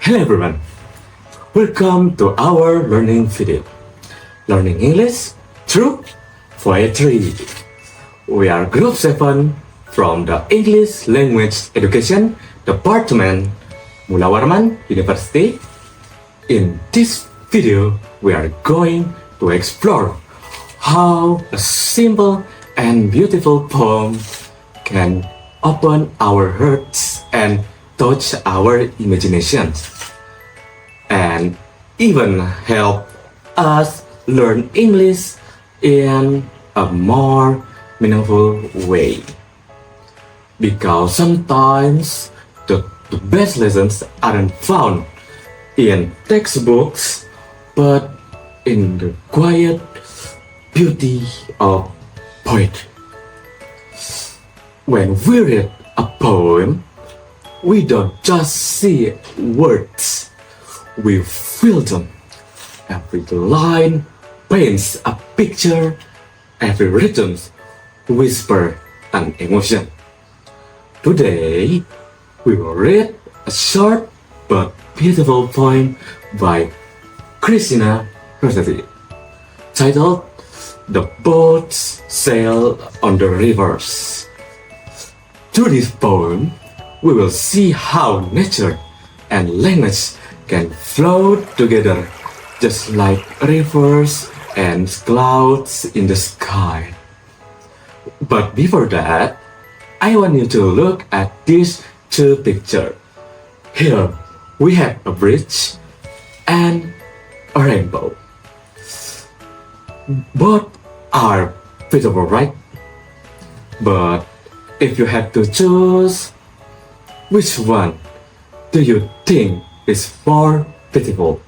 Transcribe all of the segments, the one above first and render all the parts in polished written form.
Hello everyone, welcome to our learning video. Learning English through poetry. We are Group 7 from the English Language Education Department, Maula University. In this video, we are going to explore how a simple and beautiful poem can open our hearts and touch our imaginations, and even help us learn English in a more meaningful way. Because sometimes the best lessons aren't found in textbooks, but in the quiet beauty of poetry. When we read a poem, we don't just see words, we feel them. Every line paints a picture, every rhythm whispers an emotion. Today, we will read a short but beautiful poem by Christina Rossetti, titled "The Boats Sail on the Rivers." Through this poem, we will see how nature and language can flow together, just like rivers and clouds in the sky. But before that, I want you to look at these two pictures. Here we have a bridge and a rainbow. Both are beautiful, right? But if you had to choose, which one do you think is more beautiful?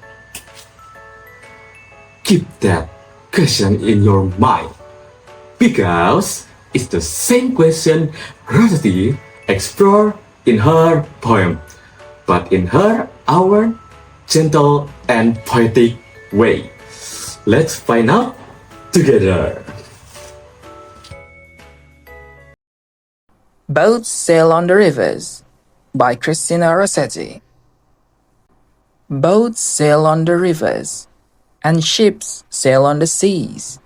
Keep that question in your mind, because it's the same question Rossetti explored in her poem, but in her own gentle and poetic way. Let's find out together. Boats Sail on the Rivers by Christina Rossetti. Boats sail on the rivers, and ships sail on the seas.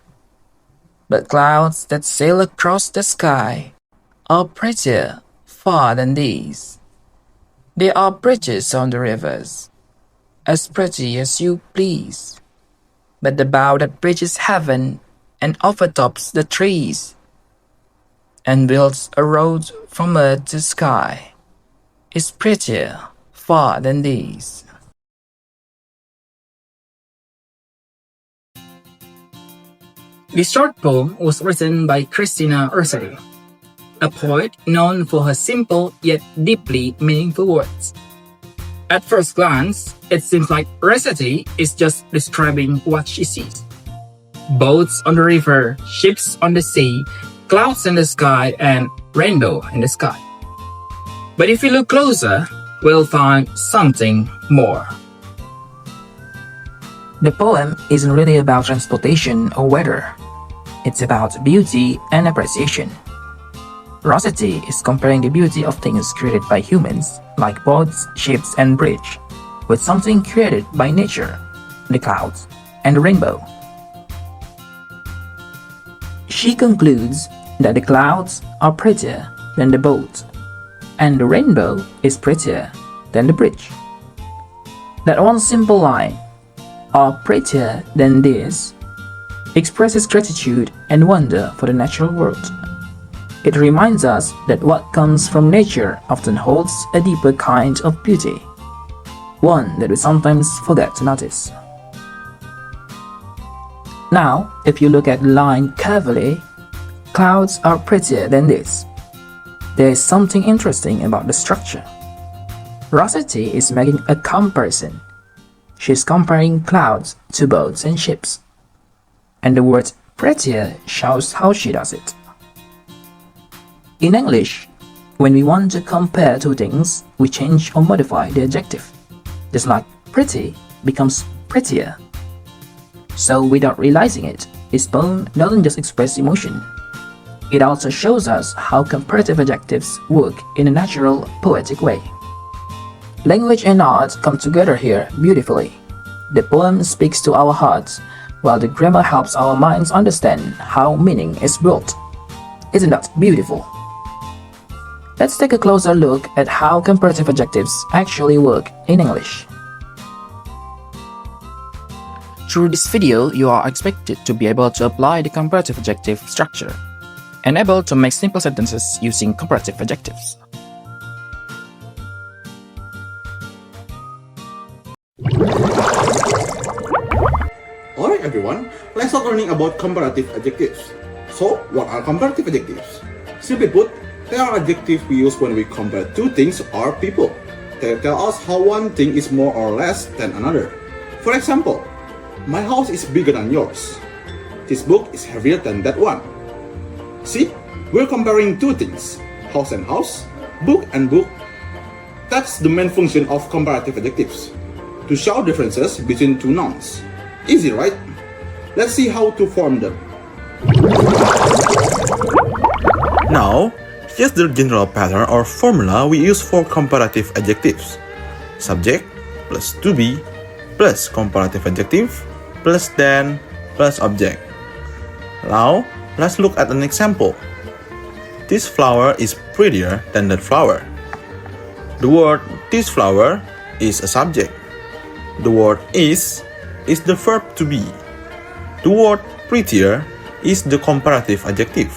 But clouds that sail across the sky are prettier far than these. They are bridges on the rivers, as pretty as you please. But the bow that bridges heaven and overtops the trees, and builds a road from earth to sky, is prettier far than these. This short poem was written by Christina Rossetti, a poet known for her simple yet deeply meaningful words. At first glance, it seems like Rossetti is just describing what she sees. Boats on the river, ships on the sea, clouds in the sky, and rainbow in the sky. But if we look closer, we'll find something more. The poem isn't really about transportation or weather. It's about beauty and appreciation. Rossetti is comparing the beauty of things created by humans, like boats, ships, and bridge, with something created by nature, the clouds, and the rainbow. She concludes that the clouds are prettier than the boat, and the rainbow is prettier than the bridge. That one simple line, "are prettier than this," expresses gratitude and wonder for the natural world. It reminds us that what comes from nature often holds a deeper kind of beauty, one that we sometimes forget to notice. Now, if you look at the line carefully, clouds are prettier than this. There is something interesting about the structure. Rossetti is making a comparison. She's comparing clouds to boats and ships. And the word prettier shows how she does it. In English, when we want to compare two things, we change or modify the adjective. Just like pretty becomes prettier. So without realizing it, this poem doesn't just express emotion. It also shows us how comparative adjectives work in a natural, poetic way. Language and art come together here beautifully. The poem speaks to our hearts, while the grammar helps our minds understand how meaning is built. Isn't that beautiful? Let's take a closer look at how comparative adjectives actually work in English. Through this video, you are expected to be able to apply the comparative adjective structure and able to make simple sentences using comparative adjectives. Alright everyone, let's start learning about comparative adjectives. So, what are comparative adjectives? Simply put, they are adjectives we use when we compare two things or people. They tell us how one thing is more or less than another. For example, my house is bigger than yours. This book is heavier than that one. See, we're comparing two things, house and house, book and book. That's the main function of comparative adjectives, to show differences between two nouns. Easy, right? Let's see how to form them. Now, here's the general pattern or formula we use for comparative adjectives. Subject plus to be plus comparative adjective plus then plus object. Now, let's look at an example. This flower is prettier than that flower. The word this flower is a subject. The word is the verb to be. The word prettier is the comparative adjective.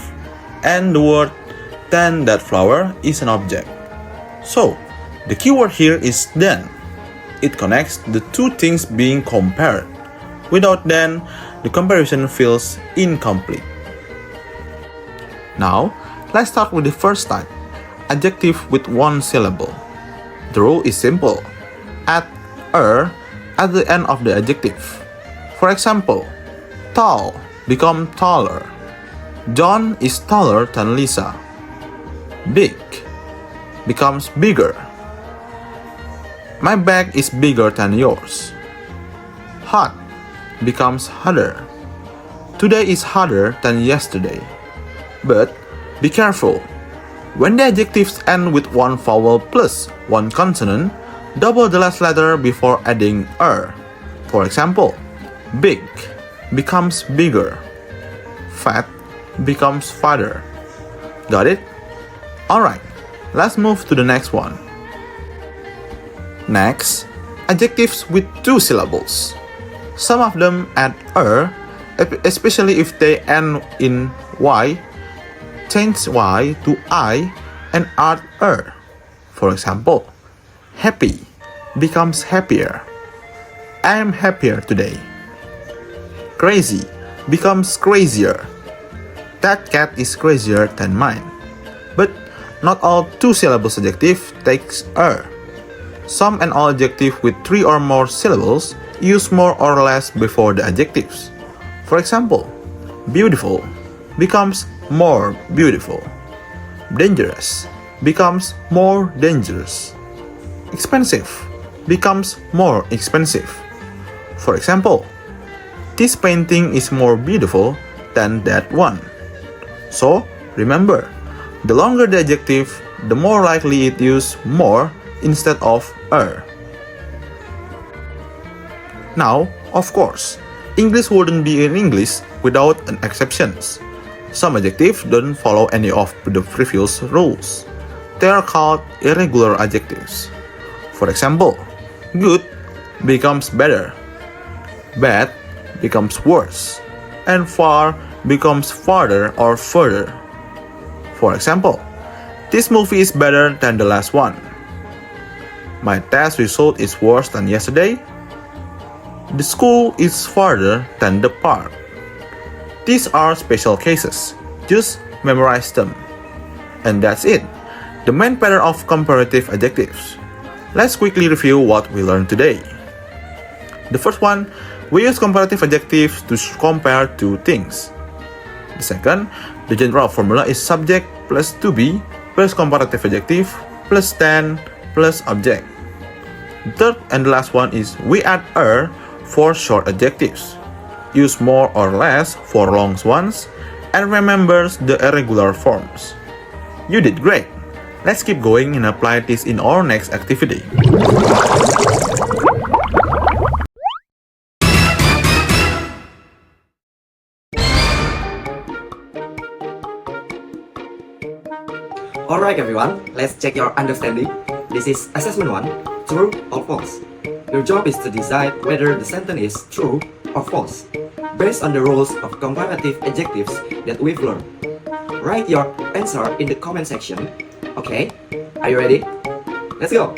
And the word than that flower is an object. So, the keyword here is than. It connects the two things being compared. Without then, the comparison feels incomplete. Now, let's start with the first type, adjective with one syllable. The rule is simple. Add at the end of the adjective. For example, tall become taller. John is taller than Lisa. Big becomes bigger. My bag is bigger than yours. Hot becomes hotter. Today is hotter than yesterday. But be careful. When the adjectives end with one vowel plus one consonant, double the last letter before adding For example, big becomes bigger. Fat becomes fatter. Got it? Alright, let's move to the next one. Next, adjectives with two syllables. Some of them add especially if they end in y. Change y to I and add For example, happy becomes happier. I am happier today. Crazy becomes crazier. That cat is crazier than mine. But not all two syllables adjective takes Some and all adjective with three or more syllables use more or less before the adjectives. For example, beautiful becomes more beautiful. Dangerous becomes more dangerous. Expensive becomes more expensive. For example, this painting is more beautiful than that one. So, remember, the longer the adjective, the more likely it uses more instead of Now, of course, English wouldn't be in English without an exceptions. Some adjectives don't follow any of the previous rules. They are called irregular adjectives. For example, good becomes better, bad becomes worse, and far becomes farther or further. For example, this movie is better than the last one. My test result is worse than yesterday. The school is farther than the park. These are special cases. Just memorize them. And that's it. The main pattern of comparative adjectives. Let's quickly review what we learned today. The first one, we use comparative adjectives to compare two things. The second, the general formula is subject plus to be plus comparative adjective plus then plus object. The third and the last one is we add er for short adjectives, use more or less for long ones, and remembers the irregular forms. You did great! Let's keep going and apply this in our next activity. Alright everyone, let's check your understanding. This is assessment 1, true or false. Your job is to decide whether the sentence is true or false, based on the rules of comparative adjectives that we've learned. Write your answer in the comment section. Okay, are you ready? Let's go!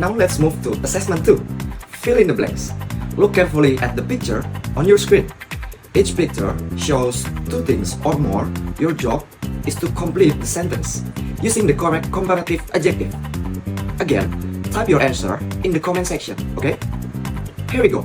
Now let's move to assessment 2. Fill in the blanks. Look carefully at the picture on your screen. Each picture shows two things or more. Your job is to complete the sentence using the correct comparative adjective. Again, type your answer in the comment section, okay? Here we go.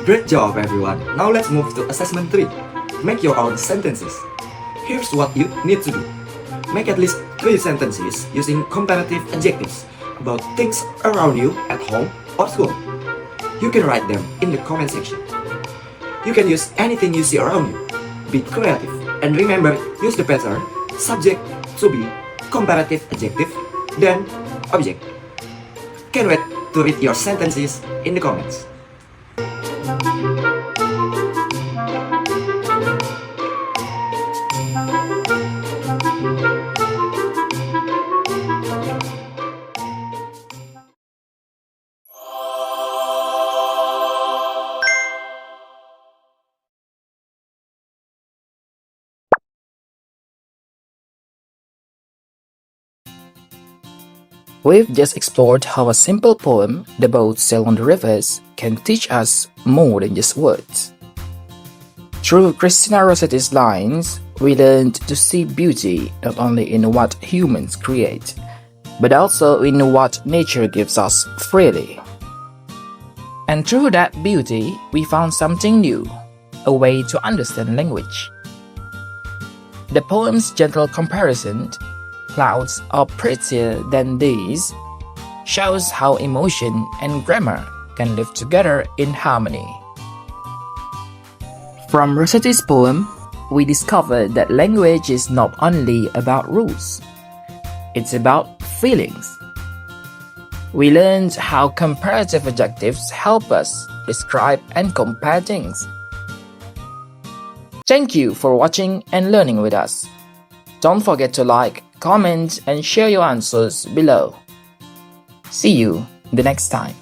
Great job everyone! Now let's move to assessment 3. Make your own sentences. Here's what you need to do. Make at least 3 sentences using comparative adjectives about things around you at home or school. You can write them in the comment section. You can use anything you see around you. Be creative and remember, use the pattern subject to be, comparative adjective, then object. Can't wait to read your sentences in the comments. We've just explored how a simple poem, The Boat Sail on the Rivers, can teach us more than just words. Through Christina Rossetti's lines, we learned to see beauty not only in what humans create, but also in what nature gives us freely. And through that beauty, we found something new, a way to understand language. The poem's gentle comparison, "Clouds are prettier than these," shows how emotion and grammar can live together in harmony. From Rossetti's poem, we discovered that language is not only about rules, it's about feelings. We learned how comparative adjectives help us describe and compare things. Thank you for watching and learning with us. Don't forget to like, comment, and share your answers below. See you the next time.